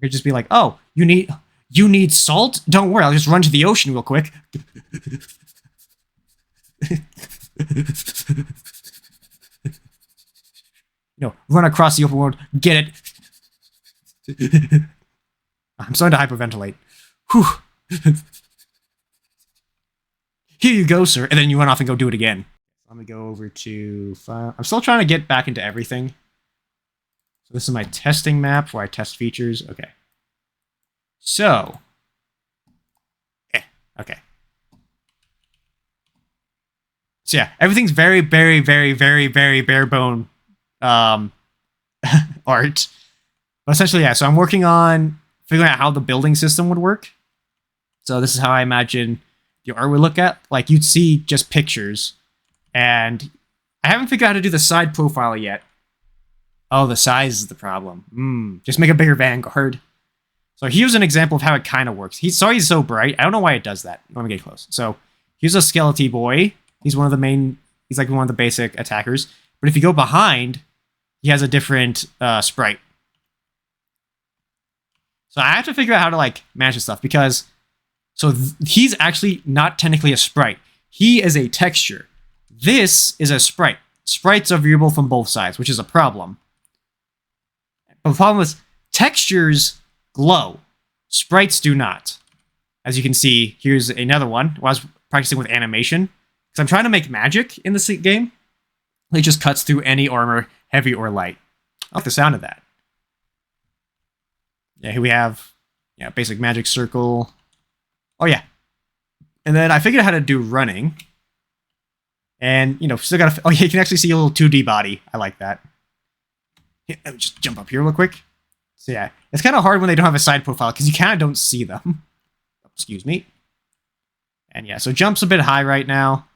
could just be like, oh, you need salt? Don't worry, I'll just run to the ocean real quick. Run across the open world, get it. I'm starting to hyperventilate. Whew. Here you go, sir. And then you run off and go do it again. Let me go over to file. I'm still trying to get back into everything. So this is my testing map where I test features. Okay. So. Okay. So yeah, everything's very, very, very, very, very bare bone art. But essentially, yeah, so I'm working on figuring out how the building system would work. So this is how I imagine the art would look at. Like, you'd see just pictures. And I haven't figured out how to do the side profile yet. Oh, the size is the problem. Just make a bigger vanguard. So here's an example of how it kind of works. He's so bright. I don't know why it does that. Let me get close. So here's a skeleton boy. He's one of the main... He's like one of the basic attackers. But if you go behind, he has a different sprite. So I have to figure out how to, like, manage this stuff, because... So he's actually not technically a sprite. He is a texture. This is a sprite. Sprites are viewable from both sides, which is a problem. But the problem is, textures glow. Sprites do not. As you can see, here's another one. I was practicing with animation, because I'm trying to make magic in this game. It just cuts through any armor, heavy or light. I like the sound of that. Yeah, here we have basic magic circle. Oh, yeah. And then I figured out how to do running. And, still gotta... Oh, yeah, you can actually see a little 2D body. I like that. Yeah, let me just jump up here real quick. So, yeah. It's kind of hard when they don't have a side profile, because you kind of don't see them. Excuse me. And, yeah, so jump's a bit high right now.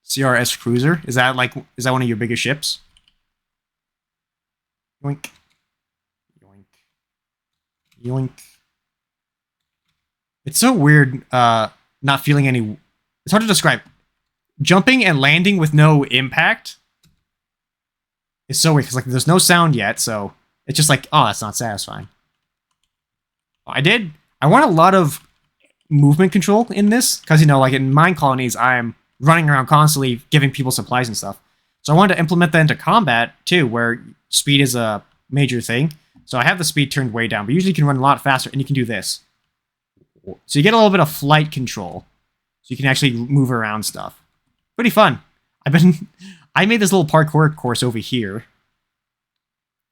CRS Cruiser. Is that one of your biggest ships? Yoink. Yoink. Yoink. It's so weird not feeling any... It's hard to describe. Jumping and landing with no impact is so weird, because there's no sound yet, so it's just like, oh, that's not satisfying. I want a lot of movement control in this, because, in mine colonies, I'm running around constantly giving people supplies and stuff. So I wanted to implement that into combat, too, where speed is a major thing. So I have the speed turned way down, but usually you can run a lot faster, and you can do this. So you get a little bit of flight control. So you can actually move around stuff. Pretty fun. I made this little parkour course over here.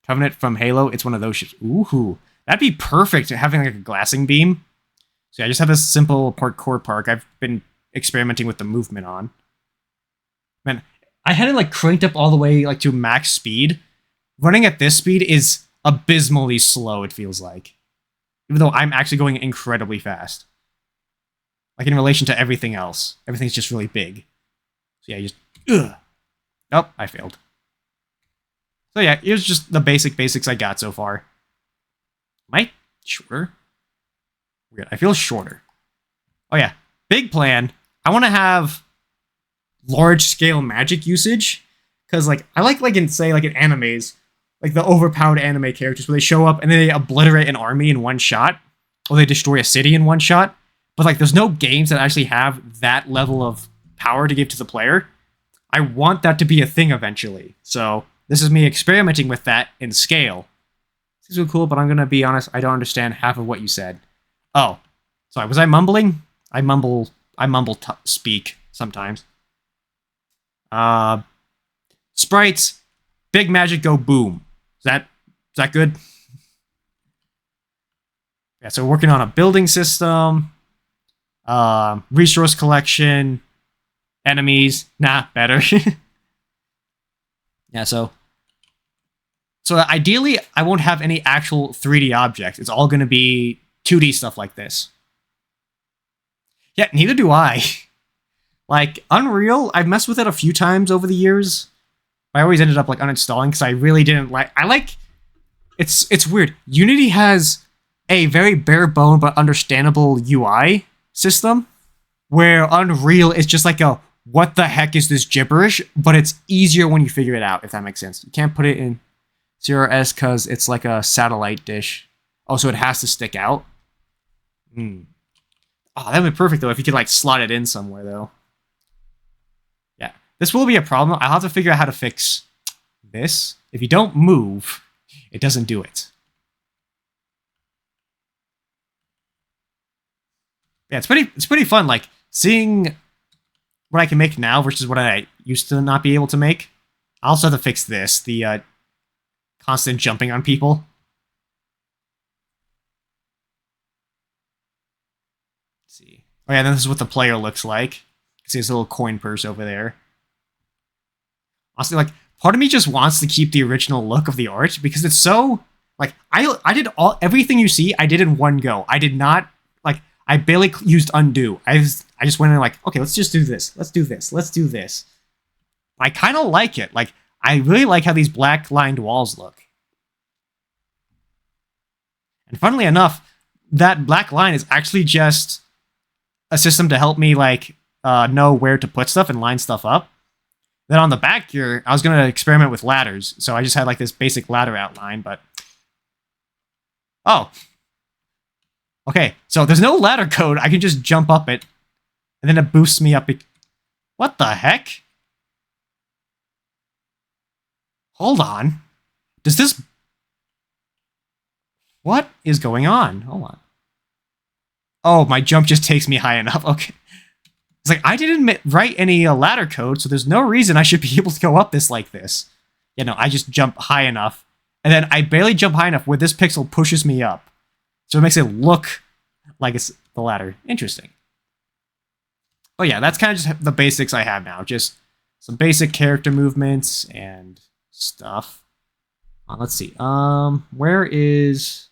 Covenant from Halo. It's one of those ships. Ooh. That'd be perfect, having like a glassing beam. So yeah, I just have this simple parkour park I've been experimenting with the movement on. Man, I had it cranked up all the way to max speed. Running at this speed is abysmally slow, it feels like. Even though I'm actually going incredibly fast. In relation to everything else. Everything's just really big. So yeah, ugh. Oh, I failed. So yeah, here's just the basics I got so far. Am I shorter? Weird, I feel shorter. Oh yeah, big plan. I want to have large-scale magic usage. Because, I like in animes, the overpowered anime characters where they show up and then they obliterate an army in one shot, or they destroy a city in one shot. But there's no games that actually have that level of power to give to the player. I want that to be a thing eventually. So this is me experimenting with that in scale. This is really cool, but I'm gonna be honest, I don't understand half of what you said. Oh, sorry, was I mumbling? I mumble speak sometimes. Sprites, big magic, go boom. Is that good? Yeah, so we're working on a building system, resource collection, enemies. Nah, better. Yeah, so ideally, I won't have any actual 3D objects. It's all going to be 2D stuff like this. Yeah, neither do I. Unreal, I've messed with it a few times over the years. I always ended up uninstalling because I really didn't it's weird. Unity has a very bare bone but understandable UI system, where Unreal is just a what the heck is this gibberish? But it's easier when you figure it out, if that makes sense. You can't put it in CRS because it's like a satellite dish. Oh, so it has to stick out? Oh, that would be perfect, though, if you could, like, slot it in somewhere, though. Yeah. This will be a problem. I'll have to figure out how to fix this. If you don't move, it doesn't do it. Yeah, it's pretty fun, like, seeing what I can make now versus what I used to not be able to make. I also have to fix this, the constant jumping on people. Let's see. Oh yeah, then this is what the player looks like. See his little coin purse over there. Honestly, like, part of me just wants to keep the original look of the art because it's so, like, I did everything you see, I did in one go. I did not, like, I barely used undo. I just went in like, okay, let's just do this. Let's do this. Let's do this. I kind of like it. Like, I really like how these black lined walls look. And funnily enough, that black line is actually just a system to help me, like, know where to put stuff and line stuff up. Then on the back here, I was going to experiment with ladders. So I just had, like, this basic ladder outline, but... Oh. Okay, so there's no ladder code. I can just jump up it, and then it boosts me up. What the heck? Hold on. Does this... What is going on? Hold on. Oh, my jump just takes me high enough. Okay. It's like, I didn't write any ladder code, so there's no reason I should be able to go up this like this. You know, I just jump high enough, and then I barely jump high enough where this pixel pushes me up. So it makes it look like it's the ladder. Interesting. Oh yeah, that's kind of just the basics I have now. Just some basic character movements and stuff. Let's see. Where is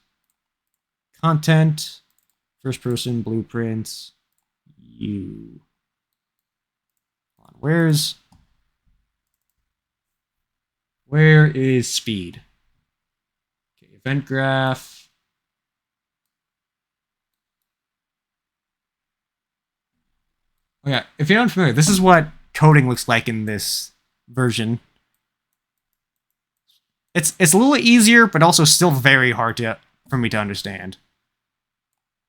content? First person, blueprints, you. Where is speed? Okay, event graph. Oh yeah, if you're unfamiliar, this is what coding looks like in this version. It's a little easier, but also still very hard for me to understand.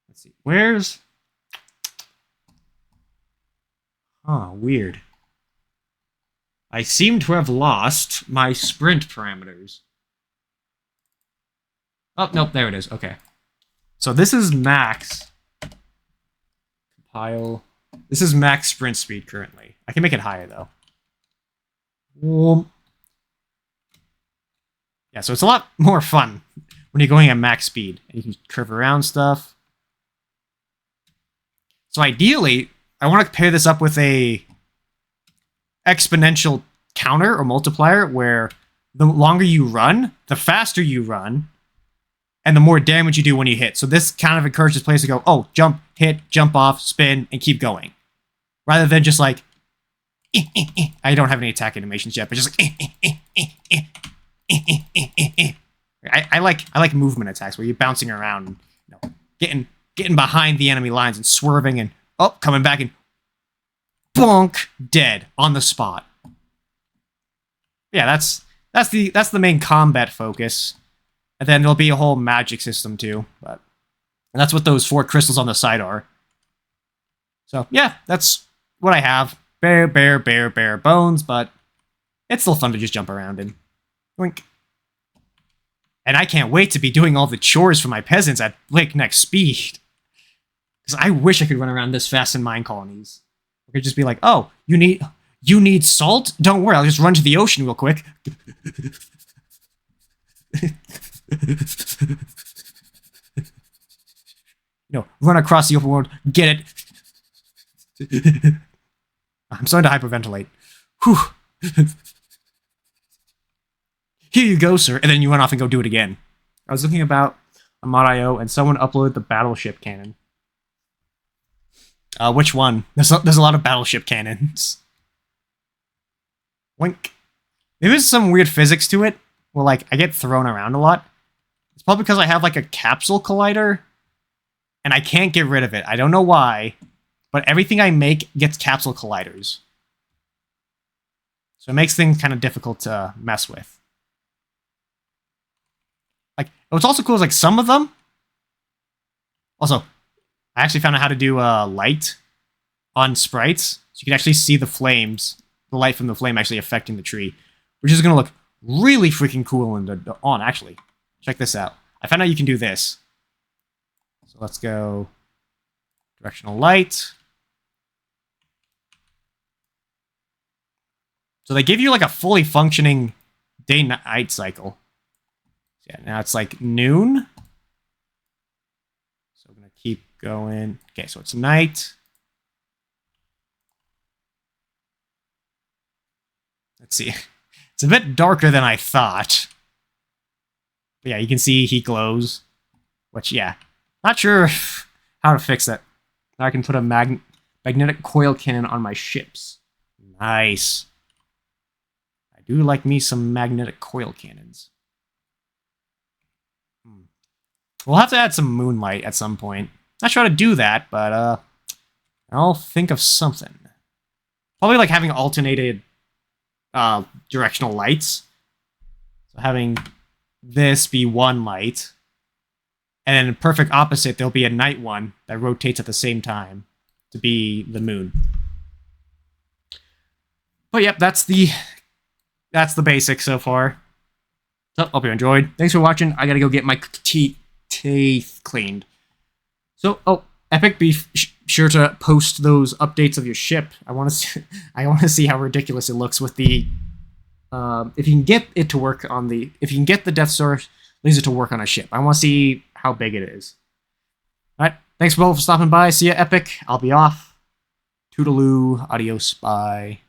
Let's see, where's... Oh, weird. I seem to have lost my sprint parameters. Oh, nope, there it is. Okay. So this is max. Compile. This is max sprint speed currently. I can make it higher, though. Yeah, so it's a lot more fun when you're going at max speed. And you can curve around stuff. So ideally, I want to pair this up with a exponential counter or multiplier where the longer you run, the faster you run, and the more damage you do when you hit. So this kind of encourages players to go, oh, jump, hit, jump off, spin, and keep going. Rather than just like, I don't have any attack animations yet, but just like, I like movement attacks where you're bouncing around, you know, getting behind the enemy lines and swerving and coming back and bonk, dead on the spot. Yeah, that's the main combat focus, and then there'll be a whole magic system too. And that's what those 4 crystals on the side are. So yeah, that's what I have. Bare bones, but it's still fun to just jump around in. Wink. And I can't wait to be doing all the chores for my peasants at breakneck speed. Because I wish I could run around this fast in mine colonies. I could just be like, oh, you need salt? Don't worry, I'll just run to the ocean real quick. Run across the open world, get it. I'm starting to hyperventilate. Whew. Here you go, sir. And then you run off and go do it again. I was looking about a mod.io and someone uploaded the battleship cannon. Which one? There's a lot of battleship cannons. Wink. There's some weird physics to it, where like I get thrown around a lot. It's probably because I have like a capsule collider, and I can't get rid of it. I don't know why, but everything I make gets capsule colliders. So it makes things kind of difficult to mess with. Like, what's also cool is like some of them. Also, I actually found out how to do light on sprites, so you can actually see the flames, the light from the flame actually affecting the tree, which is going to look really freaking cool in the on. Actually, check this out. I found out you can do this. So let's go directional light. So they give you like a fully functioning day-night cycle. Yeah, now it's like noon. So we're going to keep going. Okay, so it's night. Let's see. It's a bit darker than I thought. But yeah, you can see he glows. Which, yeah. Not sure how to fix that. Now I can put a magnetic coil cannon on my ships. Nice. I do like me some magnetic coil cannons. We'll have to add some moonlight at some point. Not sure how to do that, but I'll think of something. Probably like having alternated directional lights. So having this be one light, and then perfect opposite, there'll be a night one that rotates at the same time to be the moon. But yep, that's the basics so far. So, hope you enjoyed. Thanks for watching. I gotta go get my teeth cleaned. So, Epic, be sure to post those updates of your ship. I want to see how ridiculous it looks with the. If you can get it to work on the, if you can get the Death Star laser to work on a ship, I want to see how big it is. All right, thanks both for stopping by. See ya, Epic. I'll be off. Toodaloo. Adios. Bye.